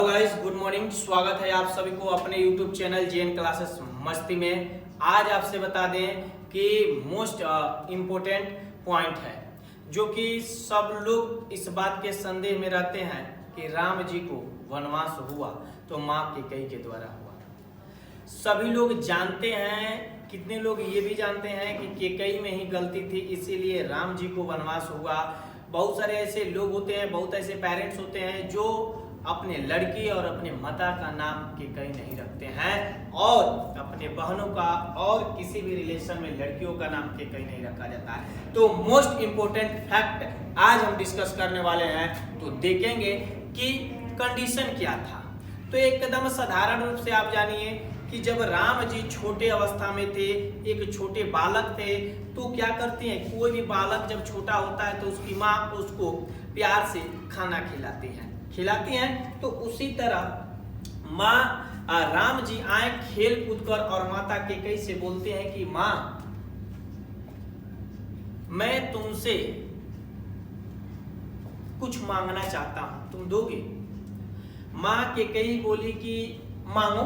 Guys good morning. स्वागत है आप सभी को अपने YouTube चैनल जेएन क्लासेस मस्ती में। आज आपसे बता दें कि मोस्ट इम्पोर्टेंट पॉइंट है जो कि सब लोग इस बात के संदेह में रहते हैं कि राम जी को वनवास हुआ तो माँ कैकेयी के द्वारा हुआ। सभी लोग जानते हैं, कितने लोग ये भी जानते हैं कि कैकेयी में ही गलती थी, इसीलिए राम जी को वनवास हुआ। बहुत सारे ऐसे लोग होते हैं, बहुत ऐसे पेरेंट्स होते हैं जो अपने लड़की और अपने माता का नाम कैकेयी नहीं रखते हैं और अपने बहनों का और किसी भी रिलेशन में लड़कियों का नाम कैकेयी नहीं रखा जाता है। तो मोस्ट इम्पोर्टेंट फैक्ट आज हम डिस्कस करने वाले हैं, तो देखेंगे कि कंडीशन क्या था। तो एकदम साधारण रूप से आप जानिए कि जब राम जी छोटे अवस्था में थे, एक छोटे बालक थे, तो क्या करती हैं, कोई भी बालक जब छोटा होता है तो उसकी माँ उसको प्यार से खाना खिलाती हैं। तो उसी तरह माँ राम जी आए खेल कूद कर और माता कैकेयी से बोलते हैं कि माँ मैं तुमसे कुछ मांगना चाहता हूं, तुम दोगे? माँ कैकेयी बोली कि मांगो,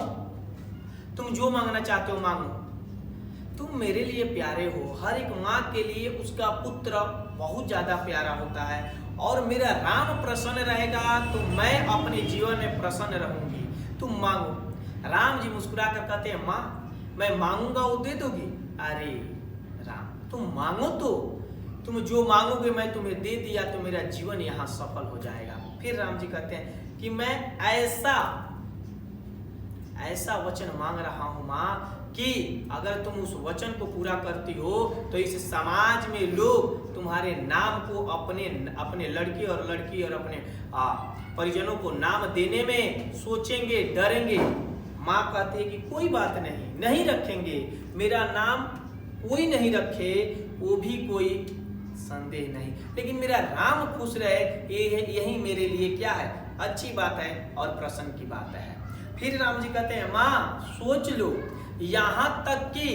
तुम जो मांगना चाहते हो मांगो, तुम मेरे लिए प्यारे हो। हर एक माँ के लिए उसका पुत्र बहुत ज्यादा प्यारा होता है और मेरा राम प्रसन्न रहेगा तो मैं अपने जीवन में प्रसन्न रहूंगी, तुम मांगो। राम जी मुस्कुरा कर कहते हैं माँ मैं मांगूंगा वो दे दोगी? अरे राम तुम मांगो, तो तुम जो मांगोगे मैं तुम्हें दे दिया तो मेरा जीवन यहाँ सफल हो जाएगा। फिर राम जी कहते हैं कि मैं ऐसा वचन मांग रहा हूं माँ कि अगर तुम उस वचन को पूरा करती हो तो इस समाज में लोग तुम्हारे नाम को अपने लड़की और अपने परिजनों को नाम देने में सोचेंगे, डरेंगे। माँ कहती है कि कोई बात नहीं रखेंगे, मेरा नाम कोई नहीं रखे वो भी कोई संदेह नहीं, लेकिन मेरा राम खुश रहे यही मेरे लिए क्या है, अच्छी बात है और प्रसन्न की बात है। फिर राम जी कहते हैं माँ सोच लो, यहाँ तक कि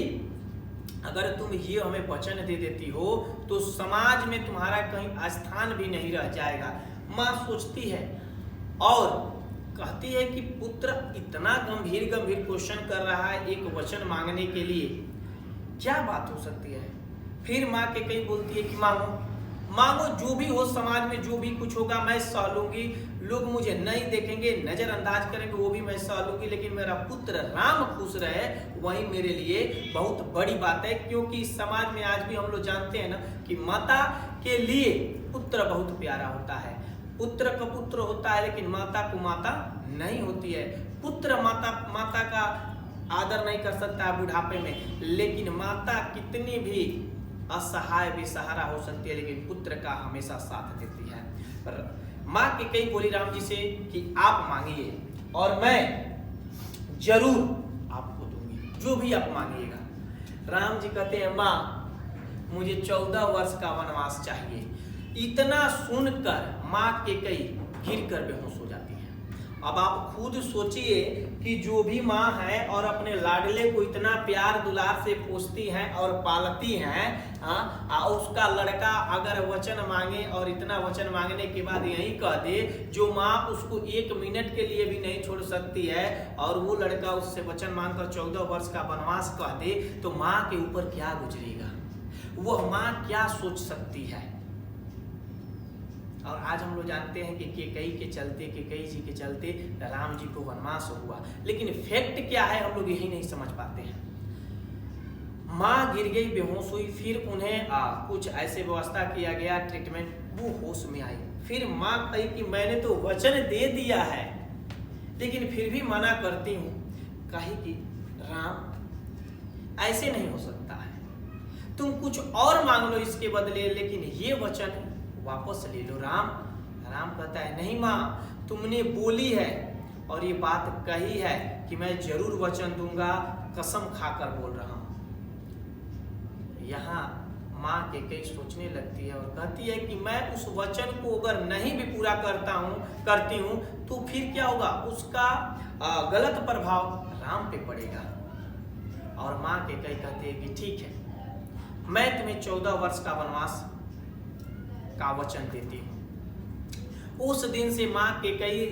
अगर तुम ये हमें वचन दे देती हो तो समाज में तुम्हारा कहीं स्थान भी नहीं रह जाएगा। माँ सोचती है और कहती है कि पुत्र इतना गंभीर क्वेश्चन कर रहा है एक वचन मांगने के लिए, क्या बात हो सकती है। फिर माँ कैकेयी बोलती है कि मांगो, जो भी हो, समाज में जो भी कुछ होगा मैं सह लूंगी, लोग मुझे नहीं देखेंगे, नजरअंदाज करेंगे, वो भी मैं सह लूंगी, लेकिन मेरा पुत्र राम खुश रहे वही मेरे लिए बहुत बड़ी बात है। क्योंकि समाज में आज भी हम लोग जानते हैं ना कि माता के लिए पुत्र बहुत प्यारा होता है। पुत्र का पुत्र होता है लेकिन माता को माता नहीं होती है। पुत्र माता का आदर नहीं कर सकता है बुढ़ापे में, लेकिन माता कितनी भी असहाय बेसहारा हो सकती है लेकिन पुत्र का हमेशा साथ देती है। पर माँ कैकेयी बोली राम जी से कि आप मांगिए और मैं जरूर आपको दूंगी, जो भी आप मांगिएगा। राम जी कहते हैं माँ मुझे 14 वर्ष का वनवास चाहिए। इतना सुनकर माँ कैकेयी गिर कर बेहोश हो जाती है। अब आप खुद सोचिए कि जो भी माँ है और अपने लाडले को इतना प्यार दुलार से पोसती हैं और पालती हैं, उसका लड़का अगर वचन मांगे और इतना वचन मांगने के बाद यही कह दे, जो माँ उसको 1 मिनट के लिए भी नहीं छोड़ सकती है, और वो लड़का उससे वचन मांगकर 14 वर्ष का वनवास कह दे, तो माँ के ऊपर क्या गुजरेगा, वह माँ क्या सोच सकती है। और आज हम लोग जानते हैं कि कैकेयी जी के चलते राम जी को वनवास हुआ, लेकिन फैक्ट क्या है हम लोग यही नहीं समझ पाते हैं। माँ गिर गई, बेहोश हुई, फिर उन्हें कुछ ऐसे व्यवस्था किया गया, ट्रीटमेंट, वो होश में आई। फिर माँ कही कि मैंने तो वचन दे दिया है लेकिन फिर भी मना करती हूँ। कही कि राम ऐसे नहीं हो सकता है, तुम कुछ और मांग लो इसके बदले, लेकिन ये वचन वापस ले लो। राम कहता है नहीं माँ, तुमने बोली है और ये बात कही है कि मैं जरूर वचन दूंगा, कसम खाकर बोल रहा हूं। यहाँ माँ कैकेयी सोचने लगती है और कहती है कि मैं उस वचन को अगर नहीं भी पूरा करती हूँ तो फिर क्या होगा, उसका गलत प्रभाव राम पे पड़ेगा। और माँ कैकेयी कहती है कि ठीक है, मैं तुम्हें 14 वर्ष का वनवास का वचन देती हूँ। उस दिन से माँ कैकेयी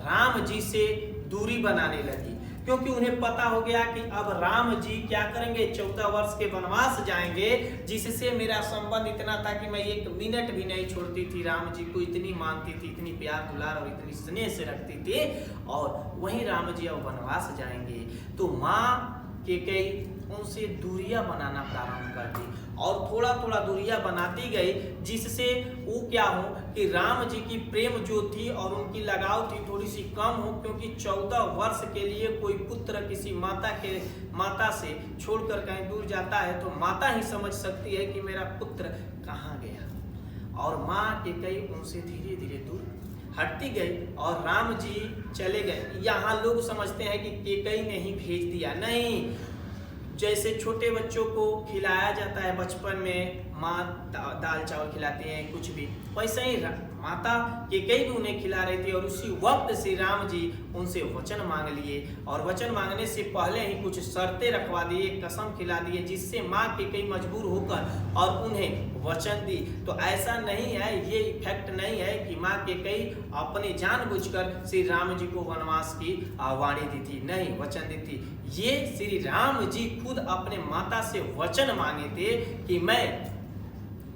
राम जी से दूरी बनाने लगी, क्योंकि उन्हें पता हो गया कि अब राम जी क्या करेंगे, 14 वर्ष के वनवास जाएंगे, जिससे मेरा संबंध इतना था कि मैं एक मिनट भी नहीं छोड़ती थी, राम जी को इतनी मानती थी, इतनी प्यार दुलार और इतनी स्नेह से रखती थी। और वहीं राम जी अब वनवास जाएंगे तो माँ कैकेयी उनसे दूरियां बनाना प्रारंभ कर दी और थोड़ा थोड़ा दूरियां बनाती गई, जिससे वो क्या हो कि राम जी की प्रेम जो थी और उनकी लगाव थी थोड़ी सी कम हो, क्योंकि 14 वर्ष के लिए कोई पुत्र किसी माता से छोड़कर कहीं दूर जाता है तो माता ही समझ सकती है कि मेरा पुत्र कहाँ गया। और माँ कैकेयी उनसे धीरे धीरे दूर हटती गई और राम जी चले गए। यहाँ लोग समझते हैं कि कैकेयी ने ही भेज दिया, नहीं। जैसे छोटे बच्चों को खिलाया जाता है बचपन में, माँ दाल चावल खिलाती है कुछ भी, वैसे ही माता कैकेयी भी उन्हें खिला रही थी। और उसी वक्त श्री राम जी उनसे वचन मांग लिए और वचन मांगने से पहले ही कुछ शर्तें रखवा दिए, कसम खिला दिए, जिससे माँ कैकेयी मजबूर होकर और उन्हें वचन दी। तो ऐसा नहीं है, ये इफेक्ट नहीं है कि माँ कैकेयी अपने जानबूझकर श्री राम जी को वनवास की वाणी दी थी, नहीं, वचन दी थी। ये श्री राम जी खुद अपने माता से वचन मांगे थे कि मैं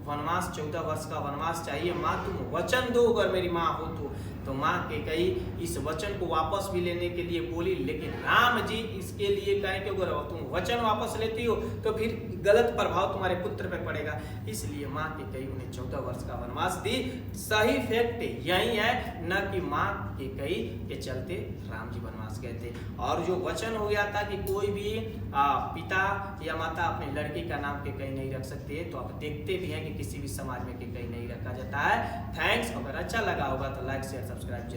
वनवास 14 वर्ष का वनवास चाहिए, माँ तुम वचन दो, अगर मेरी माँ हो तो माँ कैकेयी इस वचन को वापस भी लेने के लिए बोली, लेकिन राम जी इसके लिए कहें कि अगर तुम वचन वापस लेती हो तो फिर गलत प्रभाव तुम्हारे पुत्र पर पड़ेगा, इसलिए माँ कैकेयी उन्हें 14 वर्ष का वनवास दी। सही फैक्ट यही है, न कि माँ कैकेयी के चलते राम जी वनवास गए थे। और जो वचन हो गया था कि कोई भी पिता या माता अपने लड़की का नाम कैकेयी नहीं रख सकते, तो आप देखते भी हैं कि किसी भी समाज में कैकेयी नहीं रखा जाता है। थैंक्स। अगर अच्छा लगा होगा तो लाइक शेयर सब्सक्राइब